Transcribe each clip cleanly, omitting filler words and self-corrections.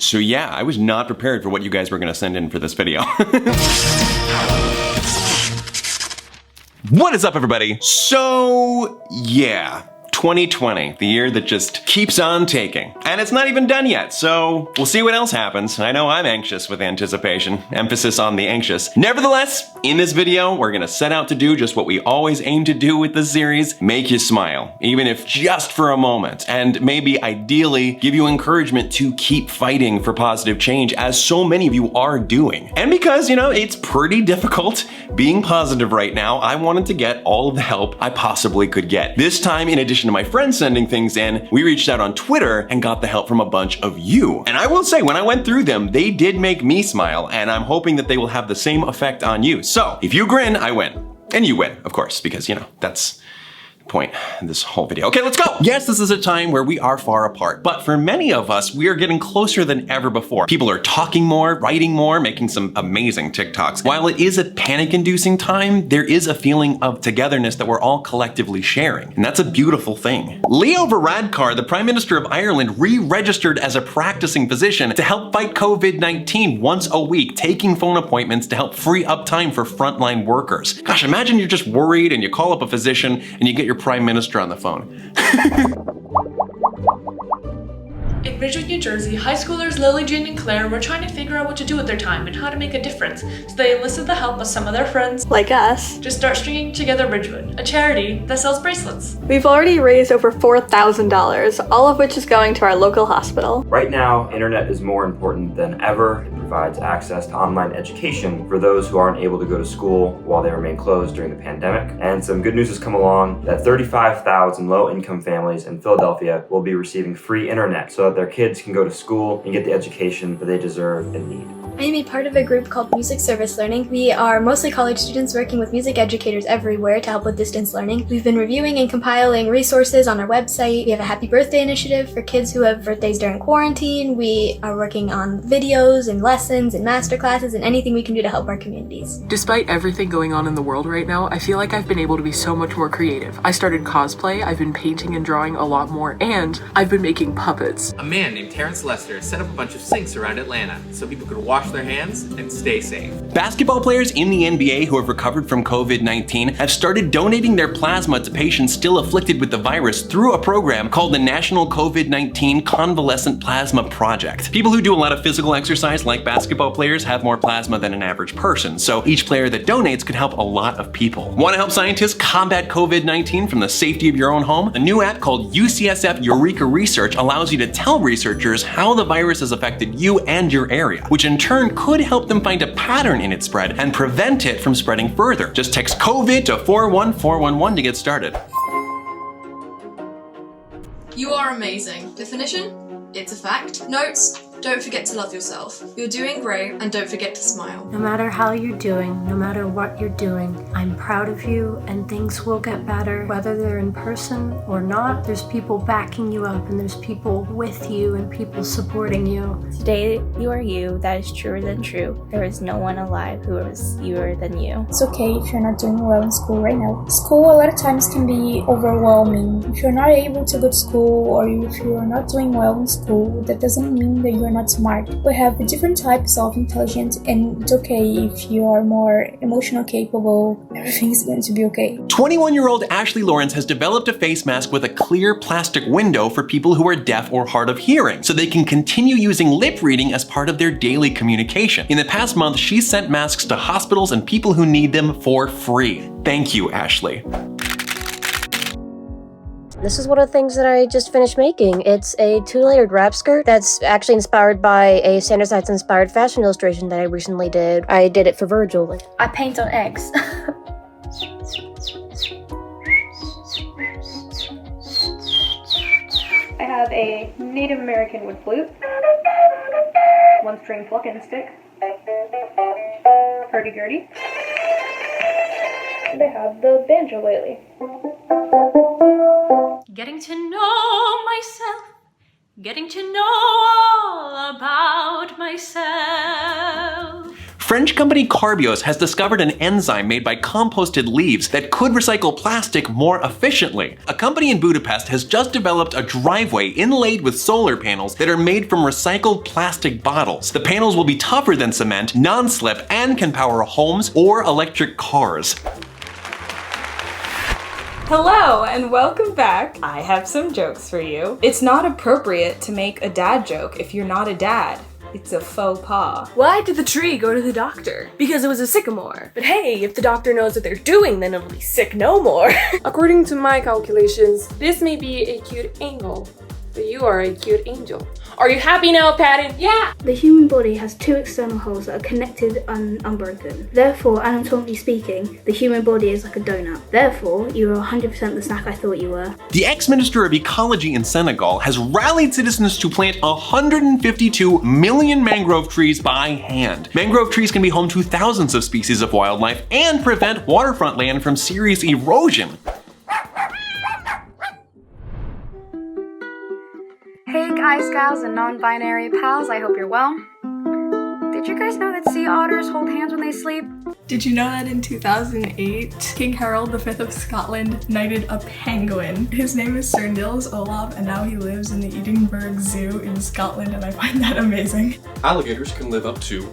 So yeah, I was not prepared for what you guys were gonna send in for this video. What is up, everybody? So yeah, 2020, the year that just keeps on taking. And it's not even done yet, so we'll see what else happens. I know I'm anxious with anticipation, emphasis on the anxious. Nevertheless, in this video, we're gonna set out to do just what we always aim to do with this series, make you smile, even if just for a moment, and maybe ideally give you encouragement to keep fighting for positive change, as so many of you are doing. And because, you know, it's pretty difficult being positive right now, I wanted to get all of the help I possibly could get. This time, in addition to my friends sending things in, we reached out on Twitter and got the help from a bunch of you. And I will say, when I went through them, they did make me smile, and I'm hoping that they will have the same effect on you. So if you grin, I win. And you win, of course, because, you know, that's point in this whole video. Okay, let's go. Yes, this is a time where we are far apart, but for many of us, we are getting closer than ever before. People are talking more, writing more, making some amazing TikToks. While it is a panic-inducing time, there is a feeling of togetherness that we're all collectively sharing, and that's a beautiful thing. Leo Varadkar, the Prime Minister of Ireland, re-registered as a practicing physician to help fight COVID-19 once a week, taking phone appointments to help free up time for frontline workers. Gosh, imagine you're just worried and you call up a physician and you get your Prime Minister on the phone. In Ridgewood, New Jersey, high schoolers Lily, Jane, and Claire were trying to figure out what to do with their time and how to make a difference, so they enlisted the help of some of their friends, like us, to start stringing together Ridgewood, a charity that sells bracelets. We've already raised over $4,000, all of which is going to our local hospital. Right now, internet is more important than ever. It provides access to online education for those who aren't able to go to school while they remain closed during the pandemic. And some good news has come along that 35,000 low-income families in Philadelphia will be receiving free internet so that their kids can go to school and get the education that they deserve and need. I am a part of a group called Music Service Learning. We are mostly college students working with music educators everywhere to help with distance learning. We've been reviewing and compiling resources on our website. We have a happy birthday initiative for kids who have birthdays during quarantine. We are working on videos and lessons and masterclasses and anything we can do to help our communities. Despite everything going on in the world right now, I feel like I've been able to be so much more creative. I started cosplay, I've been painting and drawing a lot more, and I've been making puppets. A man named Terrence Lester set up a bunch of sinks around Atlanta so people could wash their hands and stay safe. Basketball players in the NBA who have recovered from COVID-19 have started donating their plasma to patients still afflicted with the virus through a program called the National COVID-19 Convalescent Plasma Project. People who do a lot of physical exercise, like basketball players, have more plasma than an average person, so each player that donates could help a lot of people. Want to help scientists combat COVID-19 from the safety of your own home? A new app called UCSF Eureka Research allows you to tell researchers how the virus has affected you and your area, which in turn could help them find a pattern in its spread and prevent it from spreading further. Just text COVID to 41411 to get started. You are amazing. Definition? It's a fact. Notes? Don't forget to love yourself. You're doing great, and don't forget to smile. No matter how you're doing, no matter what you're doing, I'm proud of you and things will get better. Whether they're in person or not, there's people backing you up and there's people with you and people supporting you. Today, you are you. That is truer than true. There is no one alive who is youer than you. It's okay if you're not doing well in school right now. School a lot of times can be overwhelming. If you're not able to go to school or if you're not doing well in school, that doesn't mean that you're not smart. We have different types of intelligence, and it's okay if you are more emotional capable. Everything's going to be okay. 21-year-old Ashley Lawrence has developed a face mask with a clear plastic window for people who are deaf or hard of hearing, so they can continue using lip reading as part of their daily communication. In the past month, she's sent masks to hospitals and people who need them for free. Thank you, Ashley. This is one of the things that I just finished making. It's a 2-layered wrap skirt that's actually inspired by a Sanders Heights inspired fashion illustration that I recently did. I did it for Virgil. I paint on eggs. I have a Native American wood flute, 1-string plucking stick, hurdy-gurdy, and I have the banjo lately. Getting to know myself, getting to know all about myself. French company Carbios has discovered an enzyme made by composted leaves that could recycle plastic more efficiently. A company in Budapest has just developed a driveway inlaid with solar panels that are made from recycled plastic bottles. The panels will be tougher than cement, non-slip, and can power homes or electric cars. Hello and welcome back. I have some jokes for you. It's not appropriate to make a dad joke if you're not a dad. It's a faux pas. Why did the tree go to the doctor? Because it was a sycamore. But hey, if the doctor knows what they're doing, then it'll be sick no more. According to my calculations, this may be a cute angle, but you are a cute angel. Are you happy now, Patty? Yeah! The human body has two external holes that are connected and unbroken. Therefore, anatomically speaking, the human body is like a donut. Therefore, you are 100% the snack I thought you were. The ex-minister of ecology in Senegal has rallied citizens to plant 152 million mangrove trees by hand. Mangrove trees can be home to thousands of species of wildlife and prevent waterfront land from serious erosion. Hey guys, gals, and non-binary pals, I hope you're well. Did you guys know that sea otters hold hands when they sleep? Did you know that in 2008, King Harold V of Scotland knighted a penguin? His name is Sir Nils Olav, and now he lives in the Edinburgh Zoo in Scotland, and I find that amazing. Alligators can live up to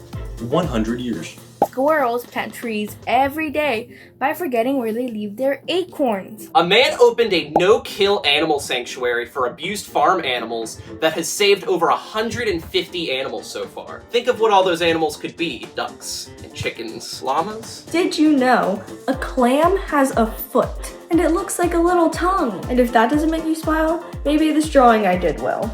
100 years. Squirrels plant trees every day by forgetting where they leave their acorns. A man opened a no-kill animal sanctuary for abused farm animals that has saved over 150 animals so far. Think of what all those animals could be. Ducks and chickens, llamas. Did you know a clam has a foot and it looks like a little tongue? And if that doesn't make you smile, maybe this drawing I did will.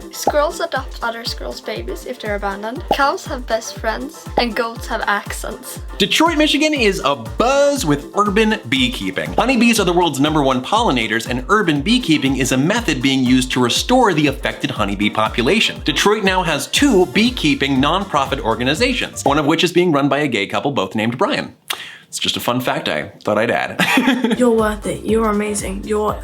Squirrels adopt other squirrels' babies if they're abandoned. Cows have best friends, and goats have accents. Detroit, Michigan is abuzz with urban beekeeping. Honeybees are the world's #1 pollinators, and urban beekeeping is a method being used to restore the affected honeybee population. Detroit now has 2 beekeeping nonprofit organizations, one of which is being run by a gay couple both named Brian. It's just a fun fact I thought I'd add. You're worth it. You're amazing. You're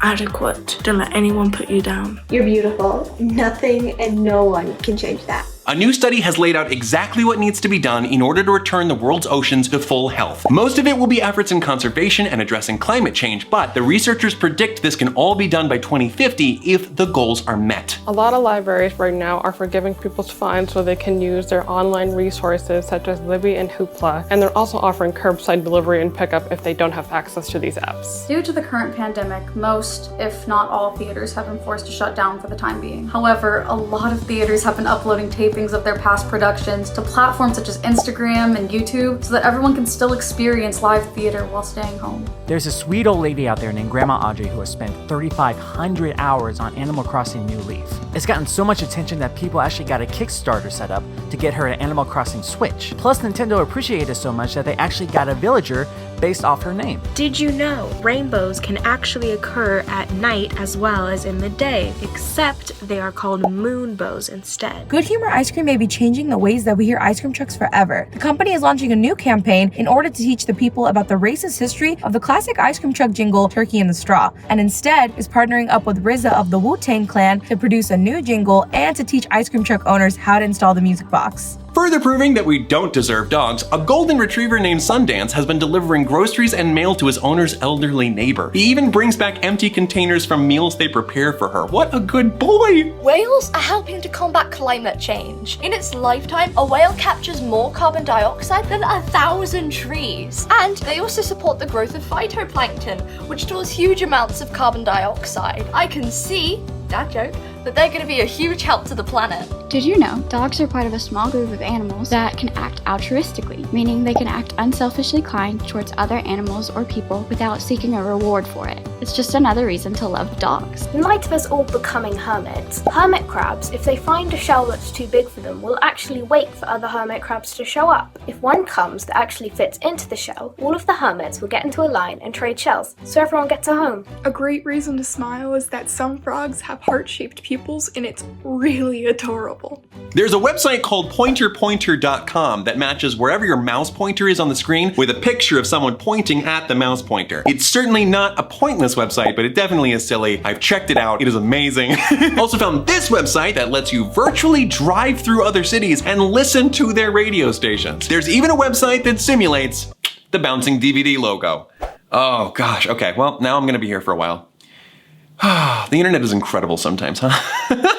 adequate. Don't let anyone put you down. You're beautiful. Nothing and no one can change that. A new study has laid out exactly what needs to be done in order to return the world's oceans to full health. Most of it will be efforts in conservation and addressing climate change, but the researchers predict this can all be done by 2050 if the goals are met. A lot of libraries right now are forgiving people's fines so they can use their online resources such as Libby and Hoopla, and they're also offering curbside delivery and pickup if they don't have access to these apps. Due to the current pandemic, most, if not all, theaters have been forced to shut down for the time being. However, a lot of theaters have been uploading tapings of their past productions to platforms such as Instagram and YouTube so that everyone can still experience live theater while staying home. There's a sweet old lady out there named Grandma Audrey who has spent 3,500 hours on Animal Crossing New Leaf. It's gotten so much attention that people actually got a Kickstarter set up to get her an Animal Crossing Switch. Plus, Nintendo appreciated it so much that they actually got a villager based off her name. Did you know rainbows can actually occur at night as well as in the day, except they are called moonbows instead? Good Humor Ice Cream may be changing the ways that we hear ice cream trucks forever. The company is launching a new campaign in order to teach the people about the racist history of the classic ice cream truck jingle, Turkey in the Straw, and instead is partnering up with RZA of the Wu-Tang Clan to produce a new jingle and to teach ice cream truck owners how to install the music box. Further proving that we don't deserve dogs, a golden retriever named Sundance has been delivering groceries and mail to his owner's elderly neighbor. He even brings back empty containers from meals they prepare for her. What a good boy! Whales are helping to combat climate change. In its lifetime, a whale captures more carbon dioxide than 1,000 trees. And they also support the growth of phytoplankton, which stores huge amounts of carbon dioxide. I can see, dad joke, that they're going to be a huge help to the planet. Did you know dogs are part of a small group of animals that can act altruistically, meaning they can act unselfishly kind towards other animals or people without seeking a reward for it? It's just another reason to love dogs. In light of us all becoming hermits, hermit crabs, if they find a shell that's too big for them, will actually wait for other hermit crabs to show up. If one comes that actually fits into the shell, all of the hermits will get into a line and trade shells, so everyone gets a home. A great reason to smile is that some frogs have heart-shaped pupils people's, and it's really adorable. There's a website called pointerpointer.com that matches wherever your mouse pointer is on the screen with a picture of someone pointing at the mouse pointer. It's certainly not a pointless website, but it definitely is silly. I've checked it out. It is amazing. Also found this website that lets you virtually drive through other cities and listen to their radio stations. There's even a website that simulates the bouncing DVD logo. Oh gosh, okay, well, now I'm gonna be here for a while. The internet is incredible sometimes, huh?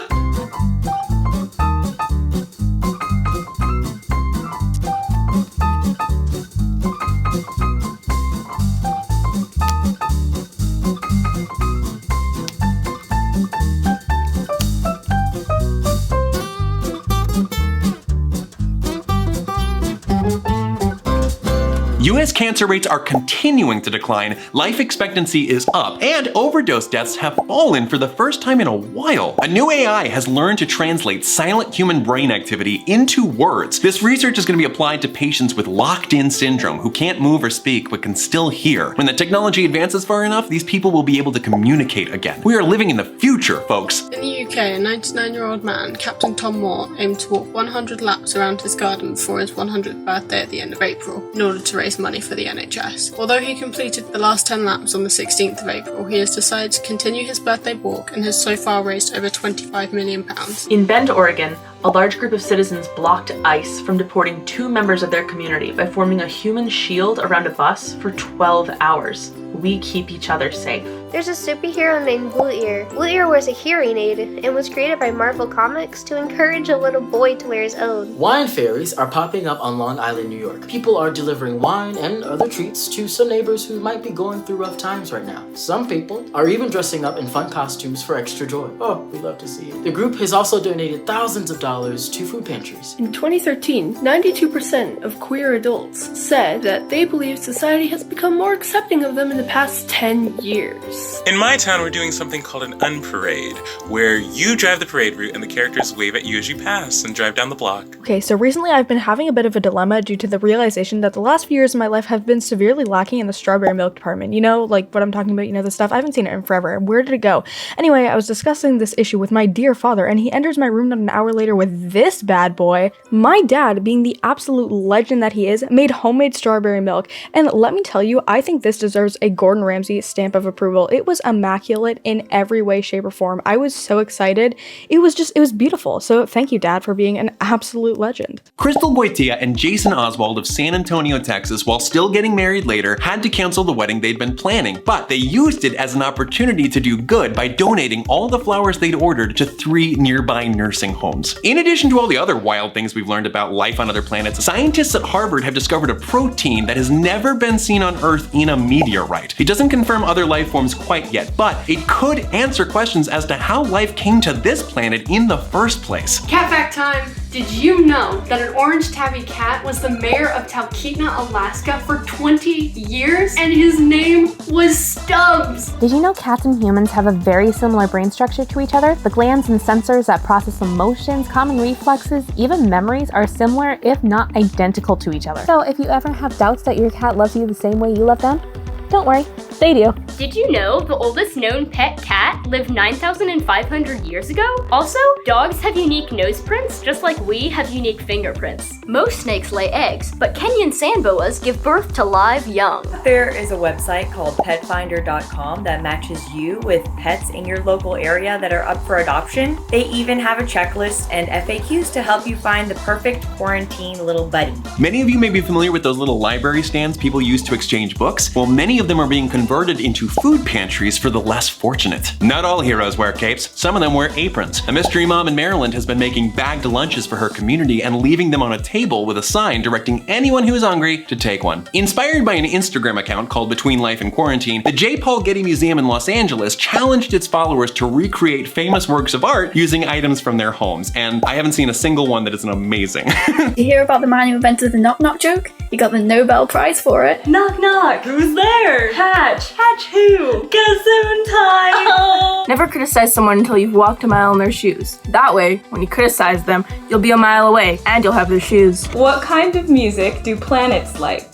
US cancer rates are continuing to decline, life expectancy is up, and overdose deaths have fallen for the first time in a while. A new AI has learned to translate silent human brain activity into words. This research is going to be applied to patients with locked-in syndrome who can't move or speak but can still hear. When the technology advances far enough, these people will be able to communicate again. We are living in the future, folks. In the UK, a 99-year-old man, Captain Tom Moore, aimed to walk 100 laps around his garden before his 100th birthday at the end of April in order to raise money for the NHS. Although he completed the last 10 laps on the 16th of April, he has decided to continue his birthday walk and has so far raised over £25 million. In Bend, Oregon, a large group of citizens blocked ICE from deporting 2 members of their community by forming a human shield around a bus for 12 hours. We keep each other safe. There's a superhero named Blue Ear. Blue Ear wears a hearing aid and was created by Marvel Comics to encourage a little boy to wear his own. Wine fairies are popping up on Long Island, New York. People are delivering wine and other treats to some neighbors who might be going through rough times right now. Some people are even dressing up in fun costumes for extra joy. Oh, we love to see it. The group has also donated thousands of dollars to food pantries. In 2013, 92% of queer adults said that they believe society has become more accepting of them in the past 10 years. In my town, we're doing something called an unparade, where you drive the parade route and the characters wave at you as you pass and drive down the block. Okay, so recently I've been having a bit of a dilemma due to the realization that the last few years of my life have been severely lacking in the strawberry milk department. You know, like what I'm talking about, you know, the stuff. I haven't seen it in forever. Where did it go? Anyway, I was discussing this issue with my dear father, and he enters my room not an hour later with this bad boy. My dad, being the absolute legend that he is, made homemade strawberry milk, and let me tell you, I think this deserves a Gordon Ramsay stamp of approval. It was immaculate in every way, shape, or form. I was so excited. It was beautiful. So thank you, Dad, for being an absolute legend. Crystal Boitia and Jason Oswald of San Antonio, Texas, while still getting married later, had to cancel the wedding they'd been planning, but they used it as an opportunity to do good by donating all the flowers they'd ordered to 3 nearby nursing homes. In addition to all the other wild things we've learned about life on other planets, scientists at Harvard have discovered a protein that has never been seen on Earth in a meteorite. It doesn't confirm other life forms quite yet, but it could answer questions as to how life came to this planet in the first place. Cat fact time! Did you know that an orange tabby cat was the mayor of Talkeetna, Alaska for 20 years? And his name was Stubbs! Did you know cats and humans have a very similar brain structure to each other? The glands and sensors that process emotions, common reflexes, even memories are similar, if not identical to each other. So if you ever have doubts that your cat loves you the same way you love them, don't worry, they do. Did you know the oldest known pet cat lived 9,500 years ago? Also, dogs have unique nose prints, just like we have unique fingerprints. Most snakes lay eggs, but Kenyan sand boas give birth to live young. There is a website called petfinder.com that matches you with pets in your local area that are up for adoption. They even have a checklist and FAQs to help you find the perfect quarantine little buddy. Many of you may be familiar with those little library stands people use to exchange books. Well, many of them are being converted into food pantries for the less fortunate. Not all heroes wear capes, some of them wear aprons. A mystery mom in Maryland has been making bagged lunches for her community and leaving them on a table with a sign directing anyone who is hungry to take one. Inspired by an Instagram account called Between Life and Quarantine, the J. Paul Getty Museum in Los Angeles challenged its followers to recreate famous works of art using items from their homes, and I haven't seen a single one that isn't amazing. You hear about the man who invented the knock knock joke? He got the Nobel Prize for it. Knock knock, who's there? Hatch who? Gazzoon time! Oh. Never criticize someone until you've walked a mile in their shoes. That way, when you criticize them, you'll be a mile away and you'll have their shoes. What kind of music do planets like?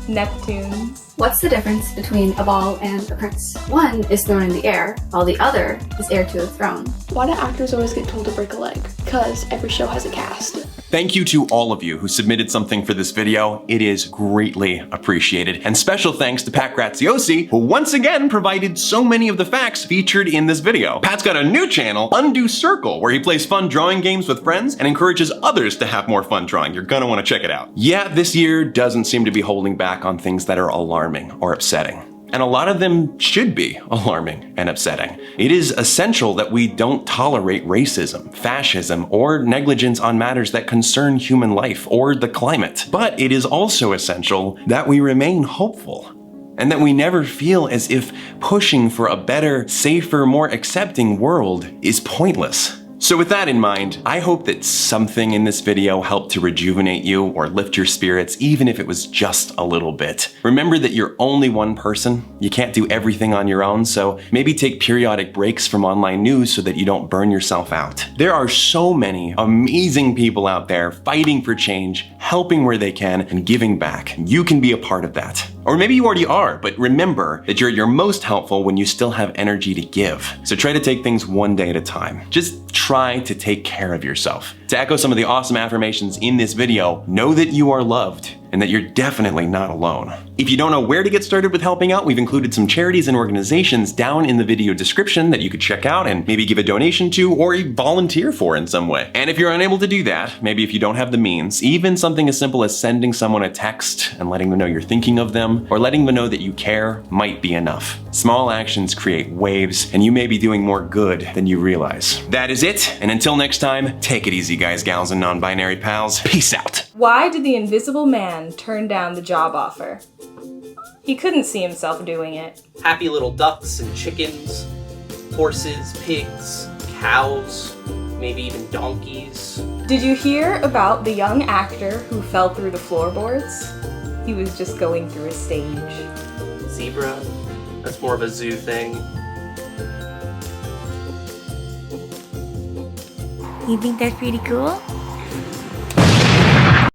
Neptune's. What's the difference between a ball and a prince? One is thrown in the air, while the other is heir to the throne. Why do actors always get told to break a leg? Because every show has a cast. Thank you to all of you who submitted something for this video. It is greatly appreciated. And special thanks to Pat Graziosi, who once again provided so many of the facts featured in this video. Pat's got a new channel, Undo Circle, where he plays fun drawing games with friends and encourages others to have more fun drawing. You're gonna wanna check it out. Yeah, this year doesn't seem to be holding back on things that are alarming or upsetting. And a lot of them should be alarming and upsetting. It is essential that we don't tolerate racism, fascism, or negligence on matters that concern human life or the climate. But it is also essential that we remain hopeful, and that we never feel as if pushing for a better, safer, more accepting world is pointless. So with that in mind, I hope that something in this video helped to rejuvenate you or lift your spirits, even if it was just a little bit. Remember that you're only one person. You can't do everything on your own, so maybe take periodic breaks from online news so that you don't burn yourself out. There are so many amazing people out there fighting for change, helping where they can, and giving back. You can be a part of that. Or maybe you already are, but remember that you're at your most helpful when you still have energy to give. So try to take things one day at a time. Just try to take care of yourself. To echo some of the awesome affirmations in this video, know that you are loved and that you're definitely not alone. If you don't know where to get started with helping out, we've included some charities and organizations down in the video description that you could check out and maybe give a donation to or volunteer for in some way. And if you're unable to do that, maybe if you don't have the means, even something as simple as sending someone a text and letting them know you're thinking of them or letting them know that you care might be enough. Small actions create waves, and you may be doing more good than you realize. That is it, and until next time, take it easy, guys, gals, and non-binary pals. Peace out. Why did the invisible man turn down the job offer? He couldn't see himself doing it. Happy little ducks and chickens, horses, pigs, cows, maybe even donkeys. Did you hear about the young actor who fell through the floorboards? He was just going through a stage. Zebra? That's more of a zoo thing. You think that's pretty cool?